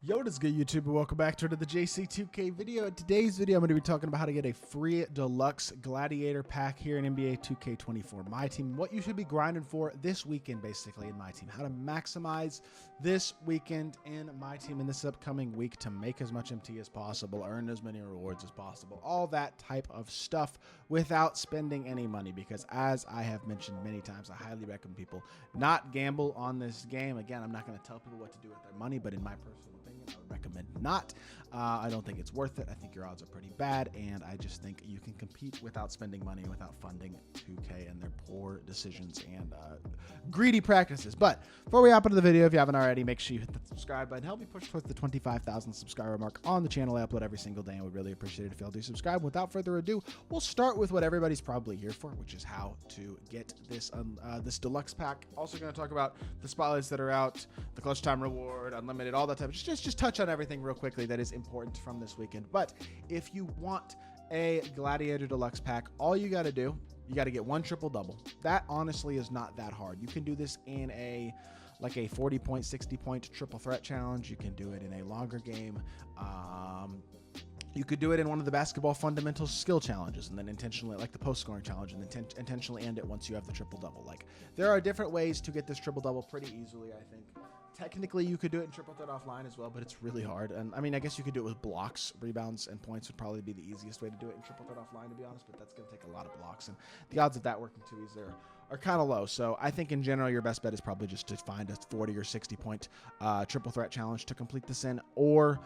Yo, what is good, YouTube? Welcome back to another JC2K video. In today's video, I'm going to be talking about how to get a free deluxe gladiator pack here in NBA 2K24 MyTEAM. What you should be grinding for this weekend, basically, in MyTEAM. How to maximize this weekend in MyTEAM in this upcoming week to make as much MT as possible, earn as many rewards as possible, all that type of stuff without spending any money. Because as I have mentioned many times, I highly recommend people not gamble on this game. Again, I'm not going to tell people what to do with their money, but in my personal opinion, I would recommend not. I don't think it's worth it. I think your odds are pretty bad, and I just think you can compete without spending money, without funding 2K and their poor decisions and greedy practices. But before we hop into the video, if you haven't already, make sure you hit the subscribe button. Help me push towards the 25,000 subscriber mark on the channel. I upload every single day, and would really appreciate it if y'all do subscribe. Without further ado, we'll start with what everybody's probably here for, which is how to get this this deluxe pack. Also going to talk about the spotlights that are out, the clutch time reward, unlimited, all that type of just touch on everything real quickly that is important from this weekend. But if you want a gladiator deluxe pack, all you got to do, you got to get one triple double. That honestly is not that hard. You can do this in a 40 point, 60 point triple threat challenge. You can do it in a longer game. You could do it in one of the basketball fundamentals skill challenges, and then intentionally, like the post scoring challenge, and then intentionally end it once you have the triple double. Like, there are different ways to get this triple double pretty easily, I think. Technically, you could do it in triple threat offline as well, but it's really hard. And I mean, I guess you could do it with blocks, rebounds, and points would probably be the easiest way to do it in triple threat offline, to be honest, but that's going to take a lot of blocks, and the odds of that working too easy are kind of low. So I think in general, your best bet is probably just to find a 40 or 60 point triple threat challenge to complete this in, or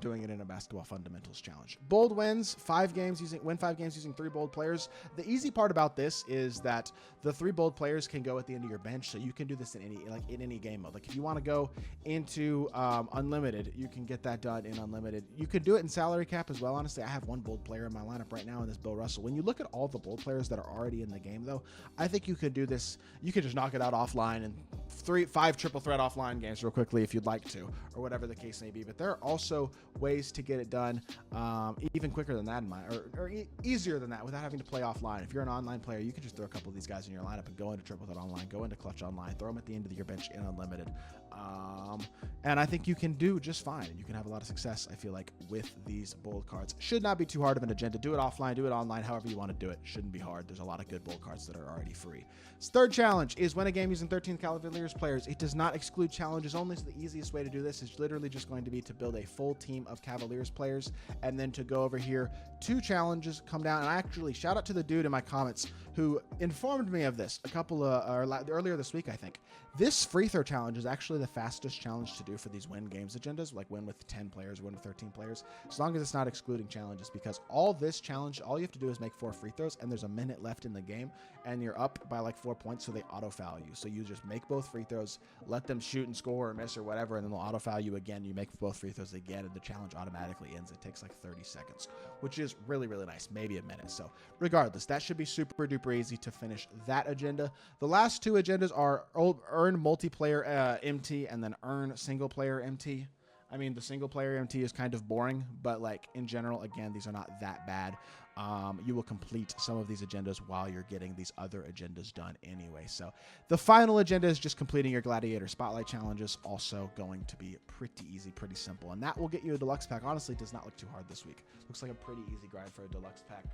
doing it in a basketball fundamentals challenge. Bold wins, win 5 games using 3 bold players. The easy part about this is that the 3 bold players can go at the end of your bench, so you can do this in any game mode. Like if you want to go into unlimited, you can get that done in unlimited. You could do it in salary cap as well. Honestly, I have one bold player in my lineup right now in this Bill Russell. When you look at all the bold players that are already in the game, though, I think you could do this. You could just knock it out offline and 5 triple threat offline games real quickly if you'd like to, or whatever the case may be. But there are also ways to get it done even quicker than that, or easier than that, without having to play offline. If you're an online player, you can just throw a couple of these guys in your lineup and go into triple threat online, go into clutch online, throw them at the end of your bench in unlimited. And I think you can do just fine. You can have a lot of success, I feel like, with these bold cards. Should not be too hard of an agenda. Do it offline, do it online, however you want to do it. Shouldn't be hard. There's a lot of good bold cards that are already free. Third challenge is win a game using 13 Cavaliers players. It does not exclude challenges only, so the easiest way to do this is literally just going to be to build a full team of Cavaliers players, and then to go over here, 2 challenges come down. And I actually shout out to the dude in my comments who informed me of this earlier this week, I think. This free throw challenge is actually the fastest challenge to do for these win games agendas, like win with 10 players, win with 13 players, as long as it's not excluding challenges, because all this challenge, all you have to do is make 4 free throws, and there's a minute left in the game, and you're up by like 4 points, so they auto foul you. So you just make both free throws, let them shoot and score or miss or whatever, and then they'll auto foul you again. You make both free throws again, and the challenge automatically ends. It takes like 30 seconds, which is really, really nice, maybe a minute. So regardless, that should be super duper easy to finish that agenda. The last 2 agendas are earn multiplayer MT and then earn single player MT. I mean, the single player MT is kind of boring, but like in general, again, these are not that bad. You will complete some of these agendas while you're getting these other agendas done anyway. So the final agenda is just completing your gladiator spotlight challenges. Also going to be pretty easy, pretty simple, and that will get you a deluxe pack. Honestly, it does not look too hard this week. Looks like a pretty easy grind for a deluxe pack.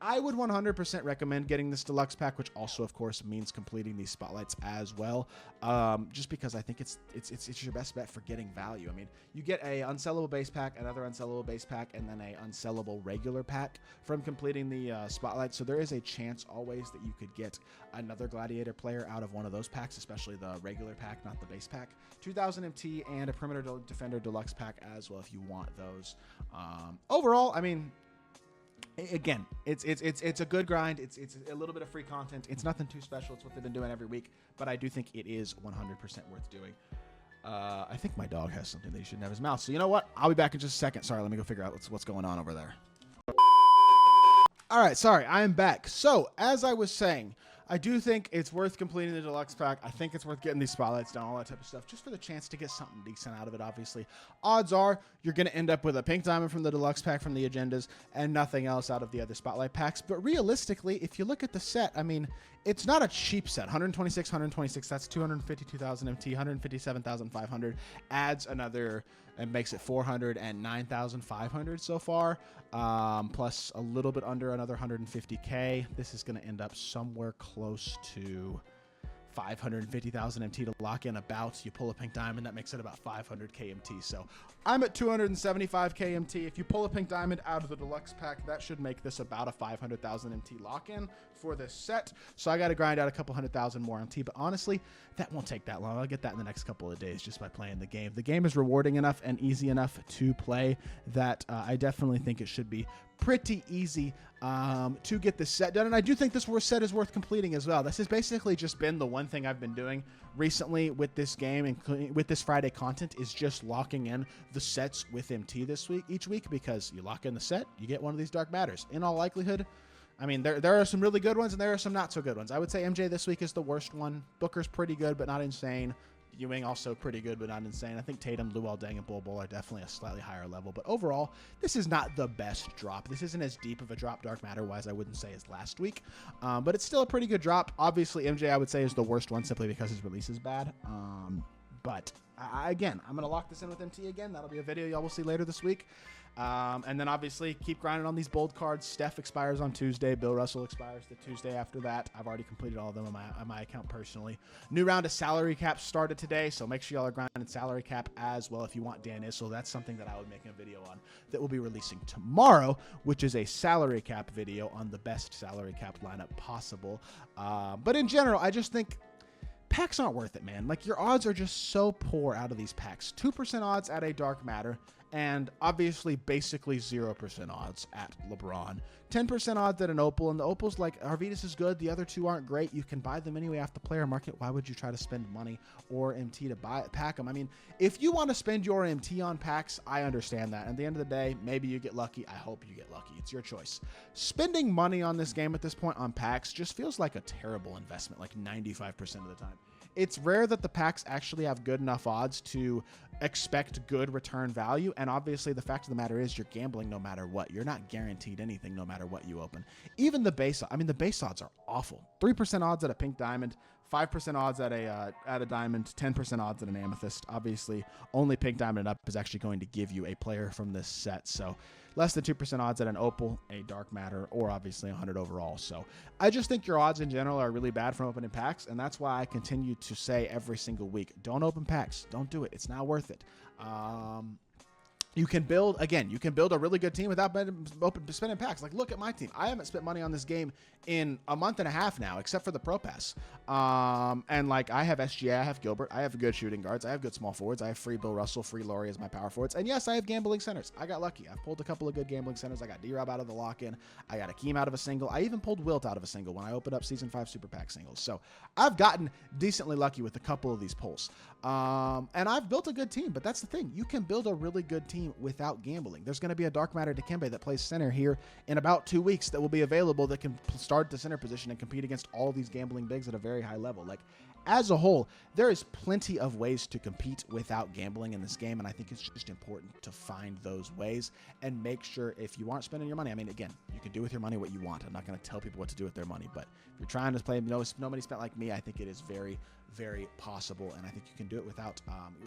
I would 100% recommend getting this deluxe pack, which also, of course, means completing these spotlights as well. Just because I think it's your best bet for getting value. I mean, you get a unsellable base pack, another unsellable base pack, and then a unsellable regular pack from completing the spotlight. So there is a chance always that you could get another gladiator player out of one of those packs, especially the regular pack, not the base pack. 2000 MT and a perimeter defender deluxe pack as well if you want those. Overall, I mean, again, it's a good grind. It's a little bit of free content. It's nothing too special. It's what they've been doing every week, but I do think it is 100% worth doing. I think my dog has something that he shouldn't have in his mouth. So you know what? I'll be back in just a second. Sorry, let me go figure out what's going on over there. All right, sorry, I am back. So as I was saying, I do think it's worth completing the deluxe pack. I think it's worth getting these spotlights done, all that type of stuff, just for the chance to get something decent out of it, obviously. Odds are you're going to end up with a pink diamond from the deluxe pack from the agendas and nothing else out of the other spotlight packs. But realistically, if you look at the set, I mean, it's not a cheap set. 126, that's 252,000 MT, 157,500 adds another and makes it 409,500 so far, plus a little bit under another 150K. This is going to end up somewhere close to 550,000 MT to lock in about. You pull a pink diamond, that makes it about 500K MT. So I'm at 275K MT. If you pull a pink diamond out of the deluxe pack, that should make this about a 500,000 MT lock-in for this set. So I got to grind out a couple 100,000 more MT, but honestly, that won't take that long. I'll get that in the next couple of days just by playing the game. The game is rewarding enough and easy enough to play that I definitely think it should be pretty easy to get this set done. And I do think this set is worth completing as well. This has basically just been the one thing I've been doing recently with this game, including with this Friday content, is just locking in the sets with MT each week, because you lock in the set, you get one of these dark matters. In all likelihood, I mean, there are some really good ones and there are some not so good ones. I would say MJ this week is the worst one. Booker's pretty good, but not insane. Ewing also pretty good, but not insane. I think Tatum, Luol Deng, and Bol Bol are definitely a slightly higher level. But overall, this is not the best drop. This isn't as deep of a drop, dark matter-wise, I wouldn't say, as last week. But it's still a pretty good drop. Obviously, MJ, I would say, is the worst one simply because his release is bad. But again, I'm going to lock this in with MT again. That'll be a video y'all will see later this week. And then obviously keep grinding on these bold cards. Steph expires on Tuesday. Bill Russell expires the Tuesday after that. I've already completed all of them on my account personally. New round of salary cap started today, so make sure y'all are grinding salary cap as well if you want Dan Issel. That's something that I would make a video on that we'll be releasing tomorrow, which is a salary cap video on the best salary cap lineup possible. But in general, I just think packs aren't worth it, man. Like, your odds are just so poor out of these packs. 2% odds at a dark matter, and obviously basically 0% odds at LeBron. 10% odds at an Opal, and the Opal's like, Arvidas is good, the other two aren't great. You can buy them anyway off the player market. Why would you try to spend money or MT to pack them? I mean, if you want to spend your MT on packs, I understand that. At the end of the day, maybe you get lucky. I hope you get lucky. It's your choice. Spending money on this game at this point on packs just feels like a terrible investment, like 95% of the time. It's rare that the packs actually have good enough odds to expect good return value. And obviously the fact of the matter is you're gambling no matter what. You're not guaranteed anything no matter what you open. Even the base, I mean, the base odds are awful. 3% odds at a pink diamond, 5% odds at a diamond, 10% odds at an amethyst. Obviously, only pink diamond and up is actually going to give you a player from this set. So less than 2% odds at an opal, a dark matter, or obviously 100 overall. So I just think your odds in general are really bad from opening packs, and that's why I continue to say every single week, don't open packs. Don't do it. It's not worth it. You can build a really good team without spending packs. Like, look at my team. I haven't spent money on this game in a month and a half now, except for the Pro Pass. And like, I have SGA, I have Gilbert, I have good shooting guards, I have good small forwards, I have free Bill Russell, free Laurie as my power forwards, and yes, I have gambling centers. I got lucky. I've pulled a couple of good gambling centers. I got D-Rob out of the lock-in. I got Akeem out of a single. I even pulled Wilt out of a single when I opened up Season 5 Super Pack singles. So I've gotten decently lucky with a couple of these pulls. And I've built a good team, but that's the thing. You can build a really good team without gambling. There's going to be a Dark Matter Dikembe that plays center here in about 2 weeks that will be available that can start the center position and compete against all these gambling bigs at a very high level. Like, as a whole, there is plenty of ways to compete without gambling in this game, and I think it's just important to find those ways and make sure if you aren't spending your money, I mean, again, you can do with your money what you want. I'm not going to tell people what to do with their money, but if you're trying to play nobody spent like me, I think it is very, very possible, and I think you can do it without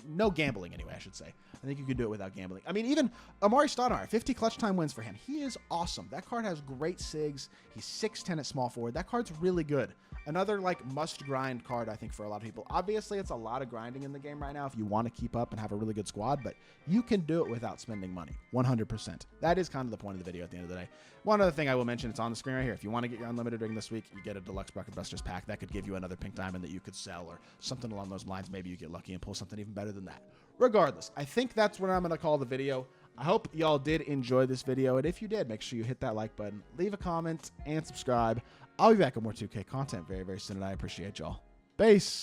no gambling anyway, I should say. I think you can do it without gambling. I mean, even Amari Stoudemire, 50 clutch time wins for him. He is awesome. That card has great sigs. He's 6'10" at small forward. That card's really good. Another like must grind card, I think, for a lot of people. Obviously, it's a lot of grinding in the game right now if you want to keep up and have a really good squad, but you can do it without spending money, 100%. That is kind of the point of the video at the end of the day. One other thing I will mention, it's on the screen right here. If you want to get your unlimited ring this week, you get a deluxe Bucket Busters pack. That could give you another pink diamond that you could sell or something along those lines. Maybe you get lucky and pull something even better than that. Regardless, I think that's what I'm going to call the video. I hope y'all did enjoy this video, and if you did, make sure you hit that like button, leave a comment, and subscribe. I'll be back with more 2K content very, very soon, and I appreciate y'all. Peace.